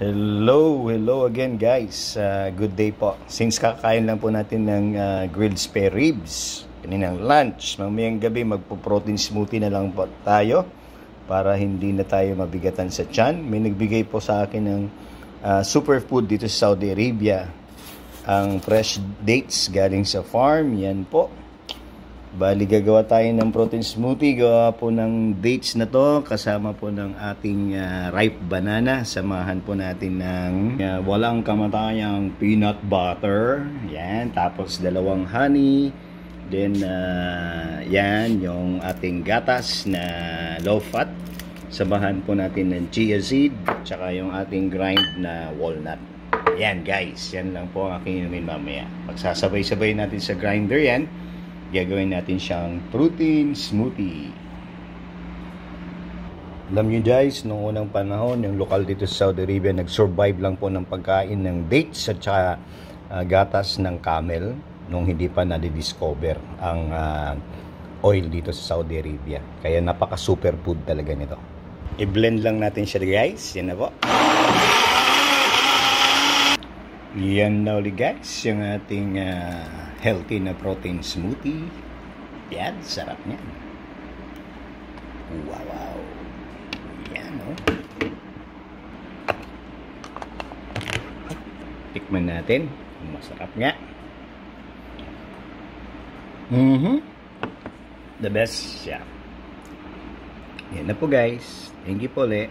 Hello again guys. Good day po. Since kakain lang po natin ng grilled spare ribs, kaninang lunch, mamayang gabi magpo-protein smoothie na lang po tayo para hindi na tayo mabigatan sa tiyan. May nagbigay po sa akin ng superfood dito sa Saudi Arabia. Ang fresh dates galing sa farm, yan po. Bali gagawa tayo ng protein smoothie, gawa po ng dates na to kasama po ng ating ripe banana. Samahan po natin ng walang kamatayang peanut butter, yan, tapos dalawang honey, then yan yung ating gatas na low fat. Samahan po natin ng chia seed tsaka yung ating grind na walnut. Yan guys, yan lang po ang aking inumin mamaya. Pagsasabay-sabay natin sa grinder yan, gagawin natin siyang protein smoothie. Alam nyo guys, noong unang panahon, yung lokal dito sa Saudi Arabia, nag-survive lang po ng pagkain ng dates at saka gatas ng camel nung hindi pa na-discover ang oil dito sa Saudi Arabia. Kaya napaka superfood talaga nito. I-blend lang natin siya guys. Yan na po. Yan na ulit guys, yung ating healthy na protein smoothie. Yan, sarap niyan. Wow. Yan, oh. Tikman natin. Masarap nga. The best siya. Yan na po guys. Thank you po ulit.